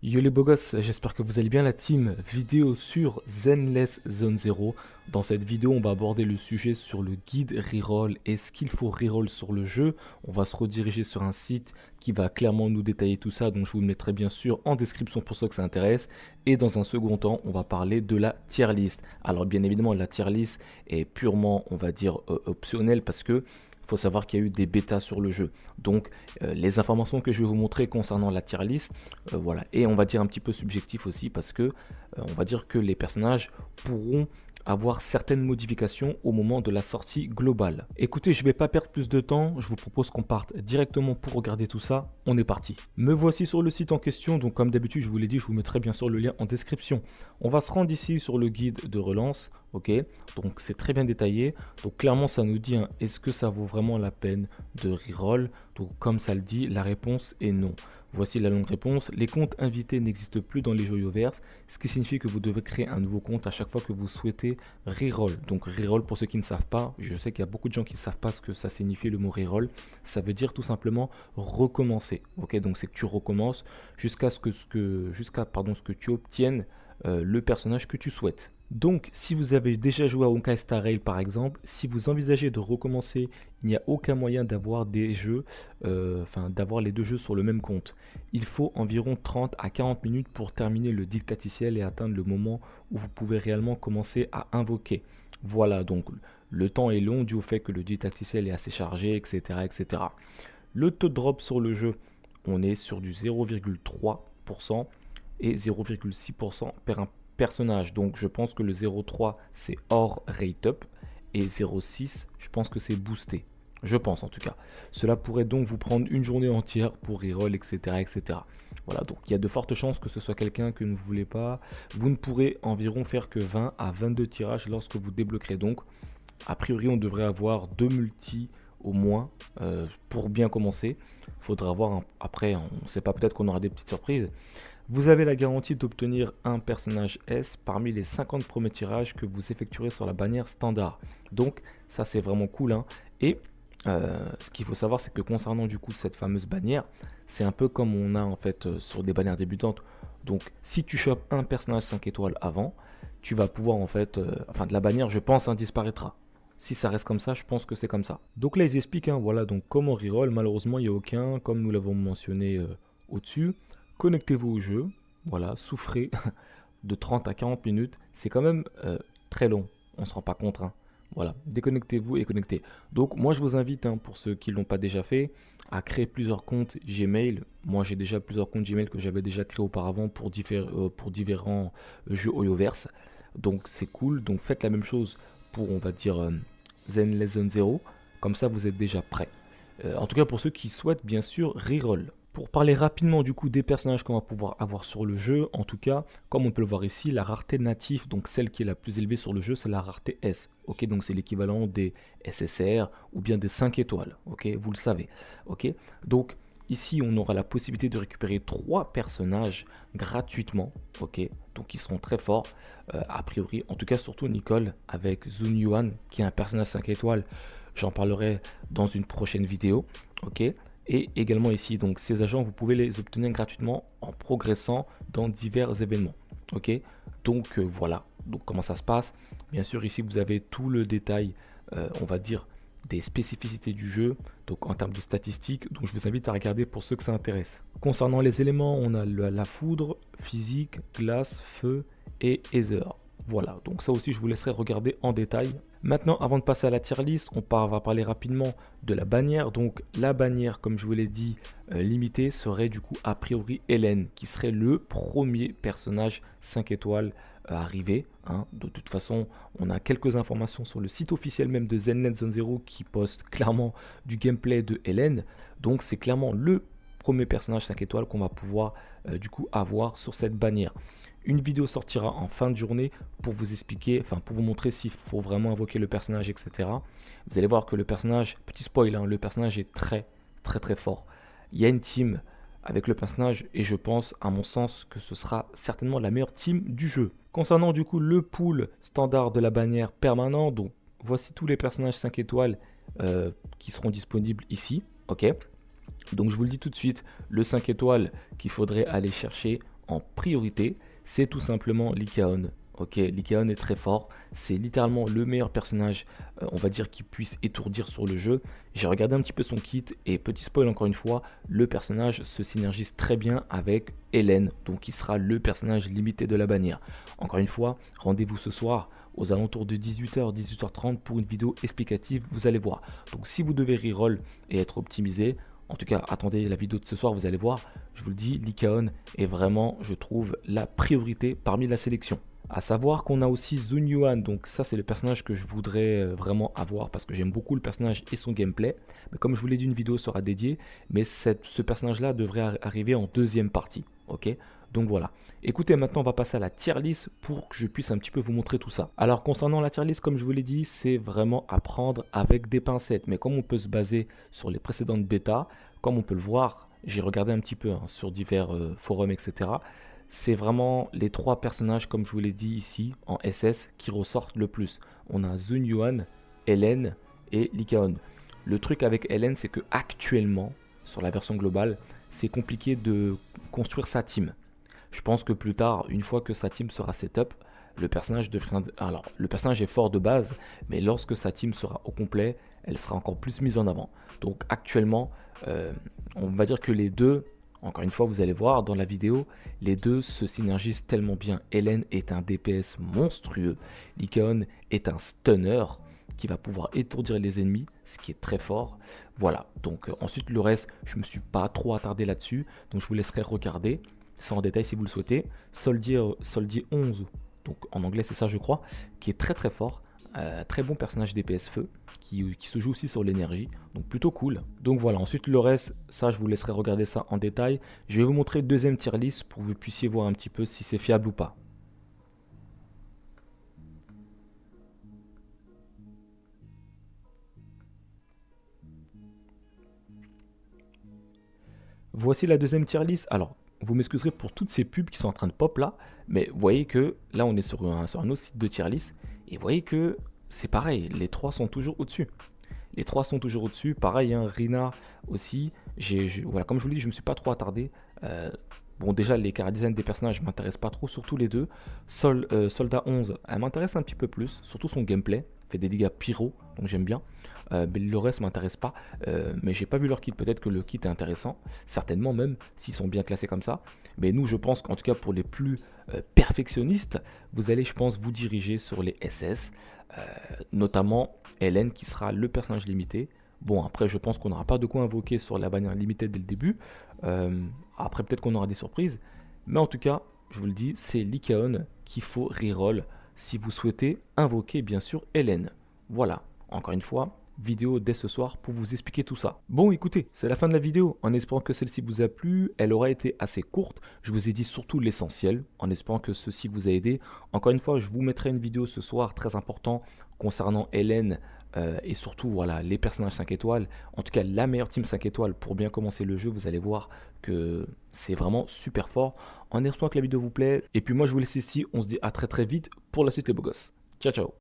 Yo les beaux gosses, j'espère que vous allez bien la team. Vidéo sur Zenless Zone Zero. Dans cette vidéo, on va aborder le sujet sur le guide reroll et ce qu'il faut reroll sur le jeu. On va se rediriger sur un site qui va clairement nous détailler tout ça, donc je vous le mettrai bien sûr en description pour ceux que ça intéresse. Et dans un second temps, on va parler de la tier list. Alors bien évidemment, la tier list est purement, on va dire, optionnelle parce que il faut savoir qu'il y a eu des bêtas sur le jeu. Donc les informations que je vais vous montrer concernant la tier list, voilà. Et on va dire un petit peu subjectif aussi parce que on va dire que les personnages pourront avoir certaines modifications au moment de la sortie globale. Écoutez, je ne vais pas perdre plus de temps, je vous propose qu'on parte directement pour regarder tout ça. On est parti. Me voici sur le site en question, donc comme d'habitude je vous l'ai dit, je vous mettrai bien sûr le lien en description. On va se rendre ici sur le guide de relance, ok, donc c'est très bien détaillé. Donc clairement ça nous dit, hein, est-ce que ça vaut vraiment la peine de reroll? Donc comme ça le dit, la réponse est non. Voici la longue réponse. Les comptes invités n'existent plus dans les Joyoverse, ce qui signifie que vous devez créer un nouveau compte à chaque fois que vous souhaitez reroll. Donc reroll, pour ceux qui ne savent pas, je sais qu'il y a beaucoup de gens qui ne savent pas ce que ça signifie le mot reroll. Ça veut dire tout simplement recommencer. Ok, donc c'est que tu recommences jusqu'à ce que tu obtiennes le personnage que tu souhaites. Donc, si vous avez déjà joué à Honkai Star Rail par exemple, si vous envisagez de recommencer, il n'y a aucun moyen d'avoir des jeux, d'avoir les deux jeux sur le même compte. Il faut environ 30 à 40 minutes pour terminer le dictaticiel et atteindre le moment où vous pouvez réellement commencer à invoquer. Voilà, donc le temps est long dû au fait que le dictaticiel est assez chargé, etc., etc. Le taux de drop sur le jeu, on est sur du 0,3% et 0,6% per personnage. Donc je pense que le 0,3 c'est hors rate up et 0,6 je pense que c'est boosté. Je pense en tout cas. Cela pourrait donc vous prendre une journée entière pour reroll, etc., etc. Voilà, donc il y a de fortes chances que ce soit quelqu'un que vous ne voulez pas. Vous ne pourrez environ faire que 20 à 22 tirages lorsque vous débloquerez. Donc, a priori, on devrait avoir 2 multis au moins pour bien commencer. Il faudra voir après, on ne sait pas, peut-être qu'on aura des petites surprises. Vous avez la garantie d'obtenir un personnage S parmi les 50 premiers tirages que vous effectuerez sur la bannière standard. Donc ça c'est vraiment cool, hein. Et ce qu'il faut savoir, c'est que concernant du coup cette fameuse bannière, c'est un peu comme on a en fait sur des bannières débutantes. Donc si tu chopes un personnage 5 étoiles avant, tu vas pouvoir en fait, de la bannière je pense disparaîtra. Si ça reste comme ça, je pense que c'est comme ça. Donc là ils expliquent, hein, voilà, donc comment reroll, malheureusement il n'y a aucun, comme nous l'avons mentionné au-dessus. Connectez-vous au jeu, voilà, souffrez de 30 à 40 minutes, c'est quand même très long, on ne se rend pas compte, hein. Voilà, déconnectez-vous et connectez. Donc moi je vous invite, hein, pour ceux qui ne l'ont pas déjà fait, à créer plusieurs comptes Gmail. Moi j'ai déjà plusieurs comptes Gmail que j'avais déjà créés auparavant pour différents jeux Hoyoverse. Donc c'est cool, donc faites la même chose pour, on va dire, Zenless Zone Zero, comme ça vous êtes déjà prêt. En tout cas pour ceux qui souhaitent bien sûr reroll. Pour parler rapidement du coup des personnages qu'on va pouvoir avoir sur le jeu, en tout cas, comme on peut le voir ici, la rareté native, donc celle qui est la plus élevée sur le jeu, c'est la rareté S. Ok, donc c'est l'équivalent des SSR ou bien des 5 étoiles. Ok, vous le savez. Ok, donc ici on aura la possibilité de récupérer 3 personnages gratuitement. Ok, donc ils seront très forts, a priori. En tout cas, surtout Nicole avec Zun Yuan qui est un personnage 5 étoiles. J'en parlerai dans une prochaine vidéo. Ok. Et également ici, donc ces agents, vous pouvez les obtenir gratuitement en progressant dans divers événements. Ok, donc voilà, donc comment ça se passe. Bien sûr, ici vous avez tout le détail, on va dire, des spécificités du jeu, donc en termes de statistiques. Donc je vous invite à regarder pour ceux que ça intéresse. Concernant les éléments, on a la foudre, physique, glace, feu et ether. Voilà, donc ça aussi je vous laisserai regarder en détail. Maintenant, avant de passer à la tier list, va parler rapidement de la bannière. Donc la bannière, comme je vous l'ai dit, limitée, serait du coup a priori Hélène, qui serait le premier personnage 5 étoiles arrivé, hein. De toute façon, on a quelques informations sur le site officiel même de Zenless Zone Zero qui poste clairement du gameplay de Hélène. Donc c'est clairement le premier personnage 5 étoiles qu'on va pouvoir du coup avoir sur cette bannière. Une vidéo sortira en fin de journée pour vous expliquer, pour vous montrer s'il faut vraiment invoquer le personnage, etc. Vous allez voir que le personnage, petit spoil, hein, le personnage est très très très fort. Il y a une team avec le personnage et je pense, à mon sens, que ce sera certainement la meilleure team du jeu. Concernant du coup le pool standard de la bannière permanent, donc voici tous les personnages 5 étoiles qui seront disponibles ici. Ok. Donc je vous le dis tout de suite, le 5 étoiles qu'il faudrait aller chercher en priorité, c'est tout simplement Lycaon. Ok, Lycaon est très fort, c'est littéralement le meilleur personnage, on va dire, qui puisse étourdir sur le jeu. J'ai regardé un petit peu son kit et petit spoil encore une fois, le personnage se synergise très bien avec Hélène, donc il sera le personnage limité de la bannière. Encore une fois, rendez-vous ce soir aux alentours de 18h, 18h30 pour une vidéo explicative, vous allez voir. Donc si vous devez reroll et être optimisé, en tout cas, attendez la vidéo de ce soir, vous allez voir, je vous le dis, Lycaon est vraiment, je trouve, la priorité parmi la sélection. À savoir qu'on a aussi Zun Yuan, donc ça c'est le personnage que je voudrais vraiment avoir parce que j'aime beaucoup le personnage et son gameplay. Mais comme je vous l'ai dit, une vidéo sera dédiée, mais ce personnage-là devrait arriver en deuxième partie, ok? Donc voilà. Écoutez, maintenant on va passer à la tier list pour que je puisse un petit peu vous montrer tout ça. Alors concernant la tier list, comme je vous l'ai dit, c'est vraiment à prendre avec des pincettes. Mais comme on peut se baser sur les précédentes bêtas, comme on peut le voir, j'ai regardé un petit peu sur divers forums, etc. C'est vraiment les trois personnages, comme je vous l'ai dit ici, en SS, qui ressortent le plus. On a Zun Yuan, Hélène et Lycaon. Le truc avec Hélène, c'est que actuellement, sur la version globale, c'est compliqué de construire sa team. Je pense que plus tard, une fois que sa team sera setup, le personnage devrait... Alors, le personnage est fort de base, mais lorsque sa team sera au complet, elle sera encore plus mise en avant. Donc actuellement, on va dire que les deux... Encore une fois, vous allez voir dans la vidéo, les deux se synergisent tellement bien. Hélène est un DPS monstrueux. Lycaon est un stunner qui va pouvoir étourdir les ennemis, ce qui est très fort. Voilà, donc ensuite le reste, je ne me suis pas trop attardé là-dessus. Donc je vous laisserai regarder ça en détail si vous le souhaitez. Soldier 11, donc en anglais c'est ça je crois, qui est très très fort. Très bon personnage DPS feu qui se joue aussi sur l'énergie, donc plutôt cool. Donc voilà, ensuite le reste, ça je vous laisserai regarder ça en détail. Je vais vous montrer deuxième tier list pour que vous puissiez voir un petit peu si c'est fiable ou pas. Voici la deuxième tier list. Alors, vous m'excuserez pour toutes ces pubs qui sont en train de pop là, mais vous voyez que là on est sur un autre site de tier list, et vous voyez que c'est pareil, les trois sont toujours au-dessus. Les trois sont toujours au-dessus. Pareil, hein, Rina aussi. Voilà, comme je vous le dis, je ne me suis pas trop attardé. Bon, déjà, les chara design des personnages ne m'intéressent pas trop, surtout les deux. Soldat 11, elle m'intéresse un petit peu plus, surtout son gameplay. Fait des dégâts pyro, donc j'aime bien. Mais le reste ne m'intéresse pas. Mais j'ai pas vu leur kit. Peut-être que le kit est intéressant. Certainement même, s'ils sont bien classés comme ça. Mais nous, je pense qu'en tout cas, pour les plus perfectionnistes, vous allez, je pense, vous diriger sur les SS. Notamment Hélène qui sera le personnage limité. Bon, après, je pense qu'on n'aura pas de quoi invoquer sur la bannière limitée dès le début. Après, peut-être qu'on aura des surprises. Mais en tout cas, je vous le dis, c'est Lycaon qu'il faut reroll si vous souhaitez invoquer, bien sûr, Hélène. Voilà, encore une fois, vidéo dès ce soir pour vous expliquer tout ça. Bon, écoutez, c'est la fin de la vidéo. En espérant que celle-ci vous a plu, elle aura été assez courte. Je vous ai dit surtout l'essentiel, en espérant que ceci vous a aidé. Encore une fois, je vous mettrai une vidéo ce soir très important concernant Hélène et surtout voilà, les personnages 5 étoiles. En tout cas, la meilleure team 5 étoiles pour bien commencer le jeu. Vous allez voir que c'est vraiment super fort. En espérant que la vidéo vous plaît. Et puis moi, je vous laisse ici. On se dit à très très vite pour la suite les beaux gosses. Ciao, ciao.